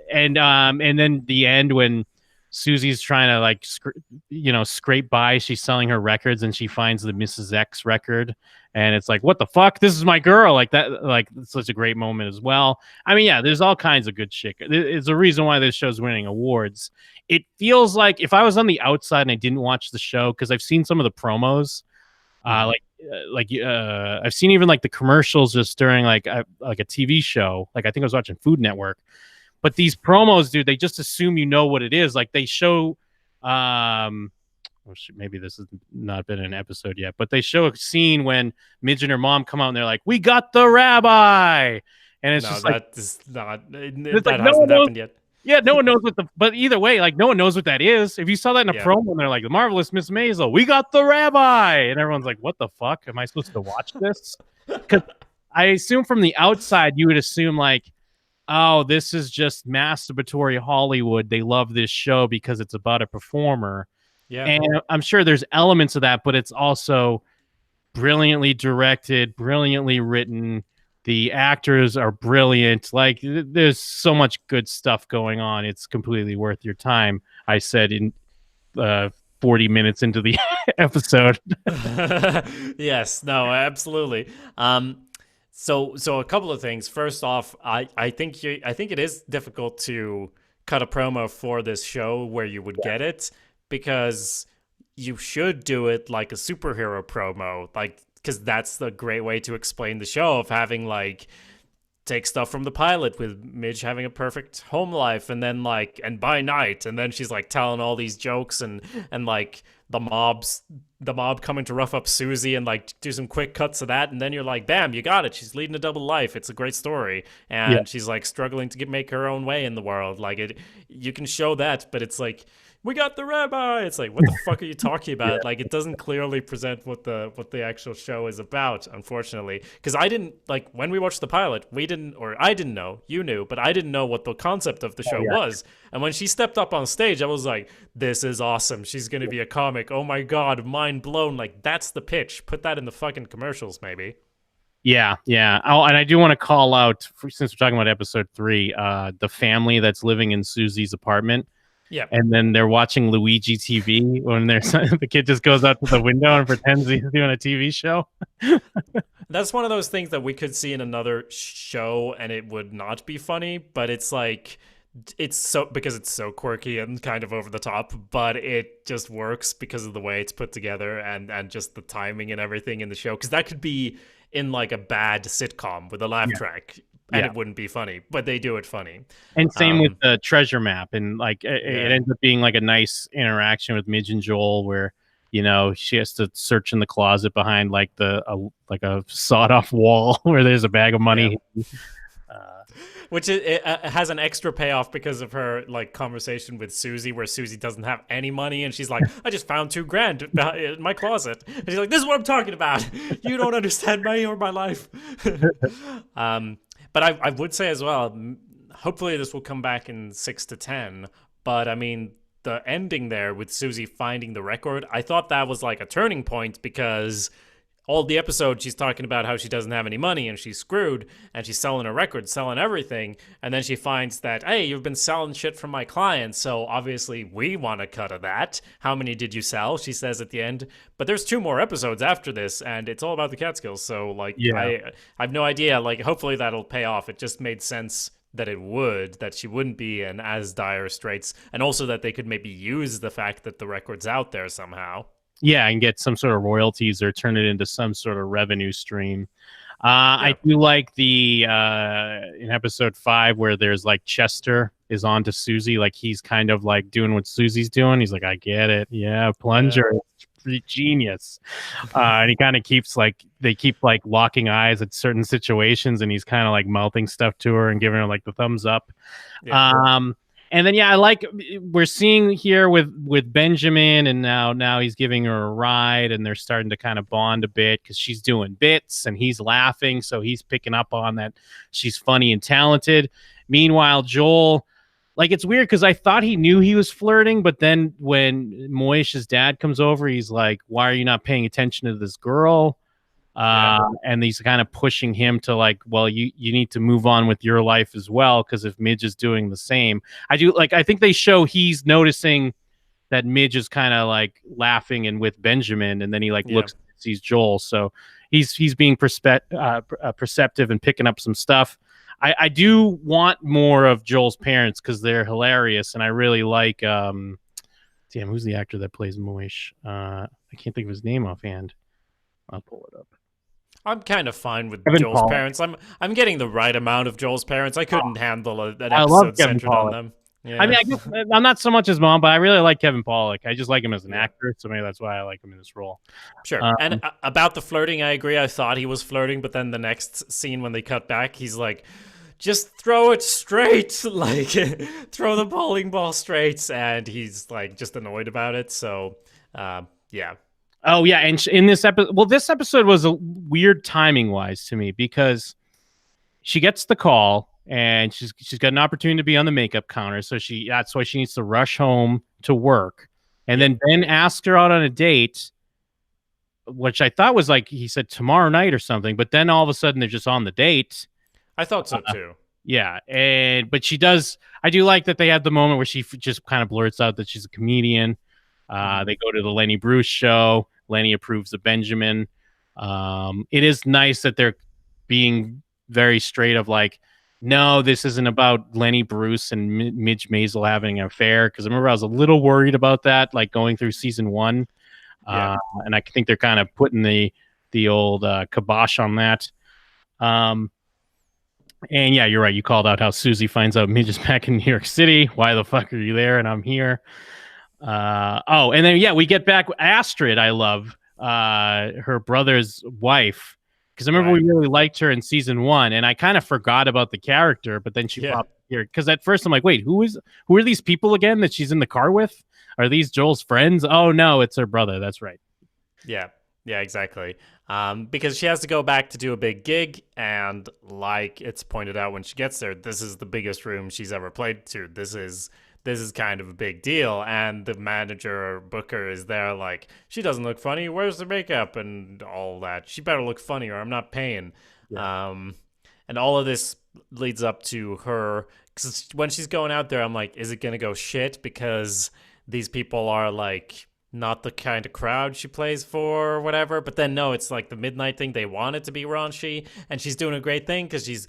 then the end when Susie's trying to like scrape by. She's selling her records and she finds the Mrs. X record, and it's like, what the fuck? This is my girl. Like that. Like it's such a great moment as well. I mean, yeah, there's all kinds of good shit. There's a reason why this show's winning awards. It feels like if I was on the outside and I didn't watch the show, because I've seen some of the promos, I've seen even like the commercials just during like a TV show. Like I think I was watching Food Network. But these promos, dude, they just assume you know what it is. Like they show, maybe this has not been an episode yet, but they show a scene when Midge and her mom come out and they're like, "We got the rabbi," and it's not. It's that like, no hasn't happened yet. Yeah, no one knows but either way, like no one knows what that is. If you saw that in a promo and they're like, "The marvelous Miss Maisel, we got the rabbi," and everyone's like, "What the fuck? Am I supposed to watch this?" Because I assume from the outside, you would assume like, oh, this is just masturbatory Hollywood. They love this show because it's about a performer. Yeah. And I'm sure there's elements of that, but it's also brilliantly directed, brilliantly written. The actors are brilliant. Like there's so much good stuff going on. It's completely worth your time. I said in 40 minutes into the episode. Yes, no, absolutely. So a couple of things. First off, I think it is difficult to cut a promo for this show where you would get it, because you should do it like a superhero promo, like because that's the great way to explain the show, of having like take stuff from the pilot with Midge having a perfect home life, and then like and by night, and then she's like telling all these jokes and like the mob coming to rough up Susie and like do some quick cuts of that, and then you're like, bam, you got it. She's leading a double life. It's a great story, and she's like struggling to make her own way in the world. Like you can show that, but it's like, we got the rabbi. It's like, what the fuck are you talking about? Like it doesn't clearly present what the actual show is about, unfortunately. Because I didn't like when we watched the pilot, I didn't know, you knew, but I didn't know what the concept of the show was. And when she stepped up on stage, I was like, this is awesome. She's gonna be a comic. Oh my god, mind blown. Like that's the pitch. Put that in the fucking commercials, maybe. Yeah. Oh, and I do want to call out, since we're talking about episode 3, the family that's living in Susie's apartment. Yeah, and then they're watching Luigi TV when the kid just goes out to the window and pretends he's doing a TV show. That's one of those things that we could see in another show and it would not be funny, but it's like because it's so quirky and kind of over the top, but it just works because of the way it's put together and just the timing and everything in the show. Because that could be in like a bad sitcom with a laugh track. And it wouldn't be funny, but they do it funny. And same with the treasure map, and like it ends up being like a nice interaction with Midge and Joel, where she has to search in the closet behind like a sawed off wall where there's a bag of money. Which it has an extra payoff because of her like conversation with Susie, where Susie doesn't have any money, and she's like, "I just found $2,000 in my closet," and she's like, "This is what I'm talking about. You don't understand me or my life." But I would say as well, hopefully this will come back in 6 to 10. But I mean, the ending there with Susie finding the record, I thought that was like a turning point, because all the episode she's talking about how she doesn't have any money and she's screwed and she's selling her records, selling everything, and then she finds that, hey, you've been selling shit from my clients, so obviously we want a cut of that. How many did you sell? She says at the end. But there's 2 more episodes after this, and it's all about the Catskills, so like I have no idea. Like hopefully that'll pay off. It just made sense that she wouldn't be in as dire straits, and also that they could maybe use the fact that the record's out there somehow. Yeah, and get some sort of royalties or turn it into some sort of revenue stream. I do like the in episode 5 where there's like Chester is on to Susie. Like he's kind of like doing what Susie's doing. He's like, I get it. Yeah, plunger. It's pretty genius. And he kind of keeps like they keep like locking eyes at certain situations, and he's kind of like mouthing stuff to her and giving her like the thumbs up. Yeah. And then I like we're seeing here with Benjamin, and now he's giving her a ride, and they're starting to kind of bond a bit because she's doing bits and he's laughing, so he's picking up on that she's funny and talented. Meanwhile, Joel, like it's weird because I thought he knew he was flirting, but then when Moish's dad comes over, he's like, "Why are you not paying attention to this girl?" And he's kind of pushing him to like, well, you need to move on with your life as well, because if Midge is doing the same, I think they show he's noticing that Midge is kind of like laughing and with Benjamin, and then he like looks and sees Joel, so he's being perceptive and picking up some stuff. I do want more of Joel's parents because they're hilarious, and I really like damn, who's the actor that plays Moish? I can't think of his name offhand. I'll pull it up. I'm kind of fine with Kevin Joel's Pollak. parents. I'm getting the right amount of Joel's parents. I couldn't handle an I love episode Kevin centered on Pollak. them. Yeah. I mean, I guess I'm not so much his mom, but I really like Kevin Pollak. I just like him as an actor, so maybe that's why I like him in this role. Sure. And about the flirting, I agree. I thought he was flirting, but then the next scene when they cut back, he's like, just throw it straight, like throw the bowling ball straight, and he's like just annoyed about it. So, yeah. Oh yeah, and in this episode, this episode was a weird timing wise to me because she gets the call and she's got an opportunity to be on the makeup counter, so that's why she needs to rush home to work, and then Ben asked her out on a date, which I thought was like he said tomorrow night or something, but then all of a sudden they're just on the date. I thought so too. Yeah, but she does. I do like that they had the moment where she just kind of blurts out that she's a comedian. They go to the Lenny Bruce show. Lenny approves of Benjamin. It is nice that they're being very straight of like, no, this isn't about Lenny Bruce and Midge Maisel having an affair. Because I remember I was a little worried about that, like going through season 1. And I think they're kind of putting the old kibosh on that. And yeah, you're right. You called out how Susie finds out Midge is back in New York City. Why the fuck are you there? And I'm here. And then we get back Astrid. I love her brother's wife, because I remember we really liked her in season 1, and I kind of forgot about the character, but then she popped here because at first I'm like, wait, who are these people again that she's in the car with? Are these Joel's friends? Oh no, it's her brother. That's right. Yeah, exactly. Because she has to go back to do a big gig, and like it's pointed out when she gets there, this is the biggest room she's ever played to. This is kind of a big deal, and the manager or booker is there like, she doesn't look funny, where's the makeup and all that, she better look funny or I'm not paying. And all of this leads up to her, because when she's going out there, I'm like, is it gonna go shit because these people are like not the kind of crowd she plays for or whatever? But then no, it's like the midnight thing, they want it to be raunchy, and she's doing a great thing because she's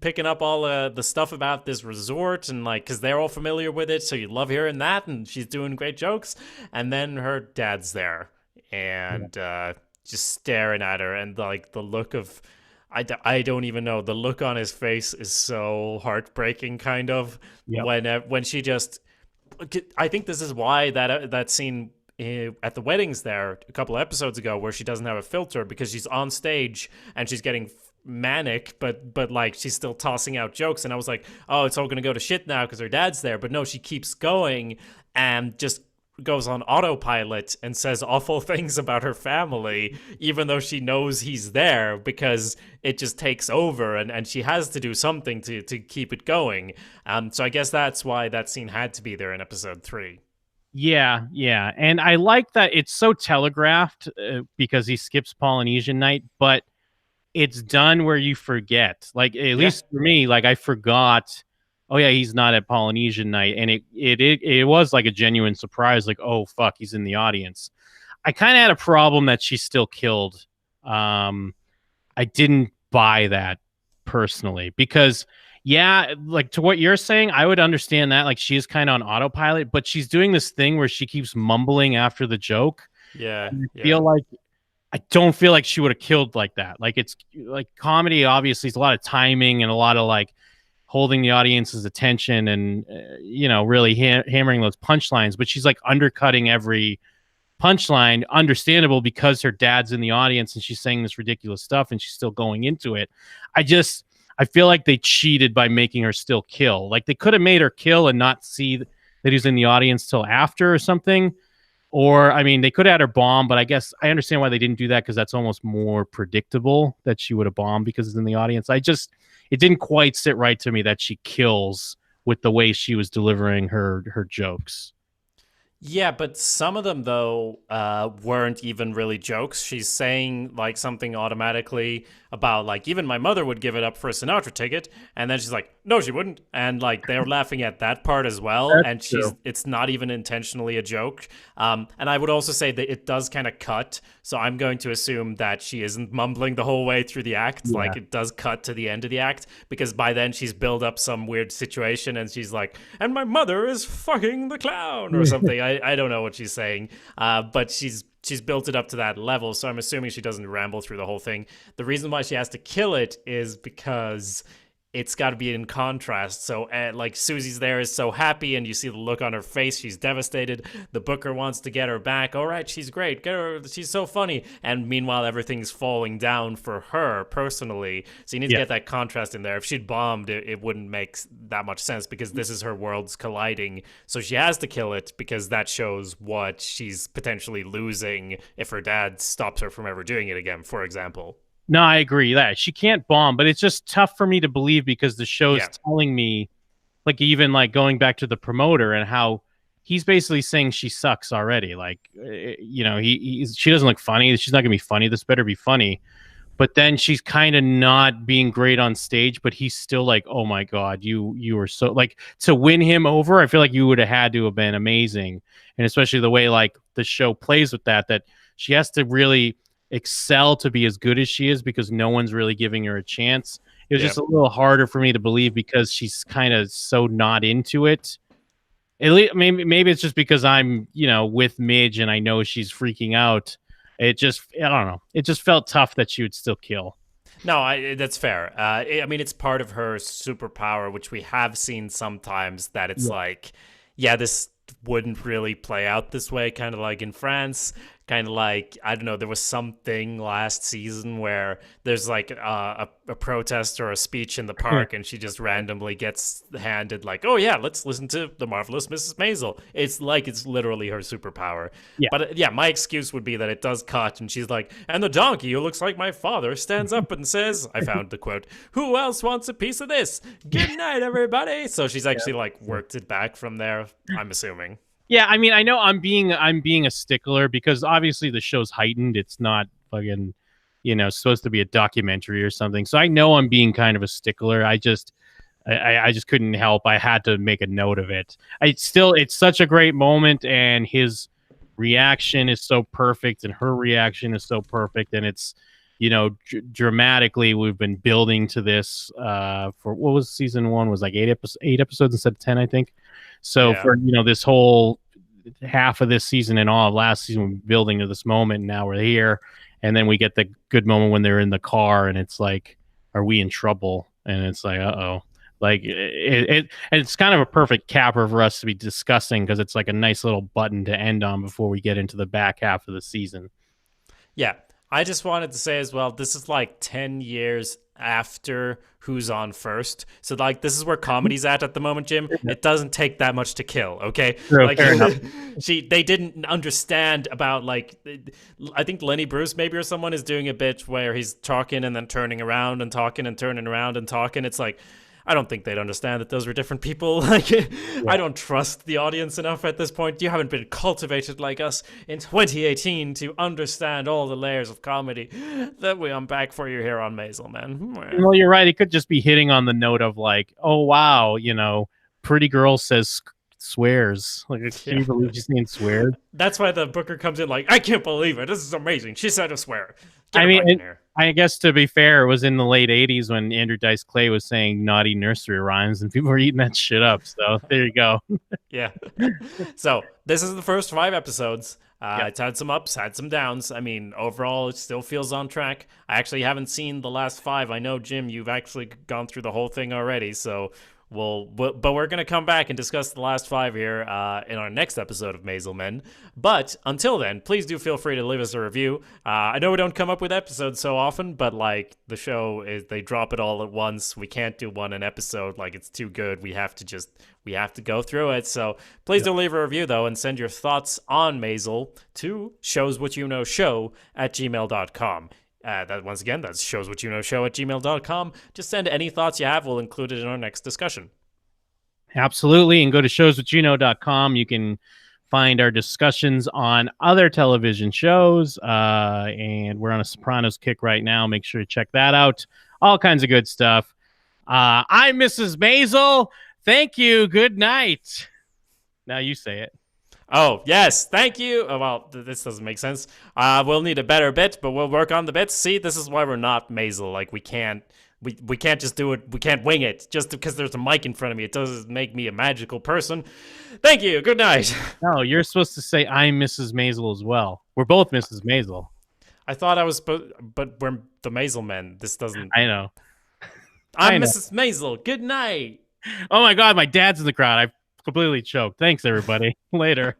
picking up all the stuff about this resort, and like, because they're all familiar with it, so you love hearing that, and she's doing great jokes. And then her dad's there and just staring at her, and like the look of I don't even know, the look on his face is so heartbreaking, kind of. When she just, I think this is why that scene at the weddings there a couple of episodes ago, where she doesn't have a filter, because she's on stage and she's getting manic, but like she's still tossing out jokes, and I was like, oh, it's all gonna go to shit now because her dad's there. But no, she keeps going and just goes on autopilot and says awful things about her family, even though she knows he's there, because it just takes over, and she has to do something to keep it going. So I guess that's why that scene had to be there in episode 3. Yeah, and I like that it's so telegraphed because he skips Polynesian night, but it's done where you forget. Like, at least for me, like I forgot, oh yeah, he's not at Polynesian night, and it was like a genuine surprise, like, oh fuck, he's in the audience. I kind of had a problem that she still killed. I didn't buy that personally, because like to what you're saying, I would understand that, like she is kind of on autopilot, but she's doing this thing where she keeps mumbling after the joke. I don't feel like she would have killed like that. Like, it's like comedy, obviously, it's a lot of timing and a lot of like, holding the audience's attention and really hammering those punchlines, but she's like undercutting every punchline, understandable because her dad's in the audience and she's saying this ridiculous stuff and she's still going into it. I feel like they cheated by making her still kill. Like they could have made her kill and not see that he's in the audience till after or something. Or, I mean, they could have had her bomb, but I guess I understand why they didn't do that because that's almost more predictable that she would have bombed because it's in the audience. It didn't quite sit right to me that she kills with the way she was delivering her jokes. Yeah, but some of them, though, weren't even really jokes. She's saying, like, something automatically about, like, even my mother would give it up for a Sinatra ticket. And then she's like, no, she wouldn't. And, like, they're laughing at that part as well. That's And true. it's not even intentionally a joke. And I would also say that it does kind of cut. So I'm going to assume that she isn't mumbling the whole way through the act. Yeah. Like, it does cut to the end of the act. Because by then she's built up some weird situation and she's like, and my mother is fucking the clown or something. I don't know what she's saying, but she's built it up to that level, so I'm assuming she doesn't ramble through the whole thing. The reason why she has to kill it is because it's got to be in contrast. So, like, Susie's there is so happy, and you see the look on her face. She's devastated. The booker wants to get her back. All right, she's great. Get her. She's so funny. And meanwhile, everything's falling down for her personally. So you need to get that contrast in there. If she'd bombed, it wouldn't make that much sense because this is her worlds colliding. So she has to kill it because that shows what she's potentially losing if her dad stops her from ever doing it again, for example. No, I agree that she can't bomb, but it's just tough for me to believe because the show's telling me, like, even like going back to the promoter and how he's basically saying she sucks already. Like, she doesn't look funny. She's not gonna be funny. This better be funny. But then she's kind of not being great on stage, but he's still like, oh my God, you were so, like, to win him over, I feel like you would have had to have been amazing. And especially the way like the show plays with that she has to really excel to be as good as she is because no one's really giving her a chance. It was just a little harder for me to believe because she's kind of so not into it. At least, maybe it's just because I'm, with Midge and I know she's freaking out. I don't know. It just felt tough that she would still kill. No, that's fair. I mean, it's part of her superpower, which we have seen sometimes that it's like, this wouldn't really play out this way, kind of like in France. Kind of like, I don't know, there was something last season where there's like a protest or a speech in the park and she just randomly gets handed like, oh yeah, let's listen to the marvelous Mrs. Maisel. It's like it's literally her superpower. Yeah. But my excuse would be that it does cut and she's like, and the donkey who looks like my father stands up and says, I found the quote, who else wants a piece of this? Good night, everybody. So she's actually like worked it back from there, I'm assuming. Yeah, I mean, I know I'm being a stickler because obviously the show's heightened. It's not fucking, supposed to be a documentary or something. So I know I'm being kind of a stickler. I just couldn't help. I had to make a note of it. It's such a great moment, and his reaction is so perfect, and her reaction is so perfect, and it's, dramatically we've been building to this for what was season 1 was like 8 episodes instead of 10, I think. So for this whole half of this season and all of last season, we're building to this moment. And now we're here, and then we get the good moment when they're in the car, and it's like, are we in trouble? And it's like, like it's kind of a perfect capper for us to be discussing because it's like a nice little button to end on before we get into the back half of the season. Yeah, I just wanted to say as well, this is like 10 years after Who's On First. So like this is where comedy's at the moment, Jim. It doesn't take that much to kill, okay? True, like fair enough. they didn't understand about like I think Lenny Bruce maybe or someone is doing a bit where he's talking and then turning around and talking and turning around and talking. It's like I don't think they'd understand that those were different people. Like, I don't trust the audience enough at this point. You haven't been cultivated like us in 2018 to understand all the layers of comedy that we unpack for you here on Maisel, man. Well, you're right. It could just be hitting on the note of like, oh, wow, pretty girl says swears. Like, can you believe she's saying swears? That's why the booker comes in like, I can't believe it. This is amazing. She said a swear. I mean, I guess to be fair, it was in the late 80s when Andrew Dice Clay was saying naughty nursery rhymes and people were eating that shit up. So there you go. Yeah. So this is the first 5 episodes. It's had some ups, had some downs. I mean, overall, it still feels on track. I actually haven't seen the last 5. I know, Jim, you've actually gone through the whole thing already, so but we're going to come back and discuss the last 5 here in our next episode of Maisel Men. But until then, please do feel free to leave us a review. I know we don't come up with episodes so often, but like the show is, they drop it all at once. We can't do one an episode. Like it's too good. We have to go through it. So please do leave a review though, and send your thoughts on Maisel to showswhatyouknowshow@gmail.com. That once again, that's showswhatyouknowshow@gmail.com. Just send any thoughts you have. We'll include it in our next discussion. Absolutely. And go to showswhatyouknow.com. You can find our discussions on other television shows. And we're on a Sopranos kick right now. Make sure to check that out. All kinds of good stuff. I'm Mrs. Maisel. Thank you. Good night. Now you say it. Oh, yes. Thank you. Oh, well, this doesn't make sense. We'll need a better bit, but we'll work on the bits. See, this is why we're not Maisel. Like, we can't just do it. We can't wing it. Just because there's a mic in front of me, it doesn't make me a magical person. Thank you. Good night. No, you're supposed to say I'm Mrs. Maisel as well. We're both Mrs. Maisel. I thought I was supposed, but we're the Maisel men. This doesn't. I know. I'm Mrs. Maisel. Good night. Oh my God, my dad's in the crowd. I completely choked. Thanks, everybody. Later.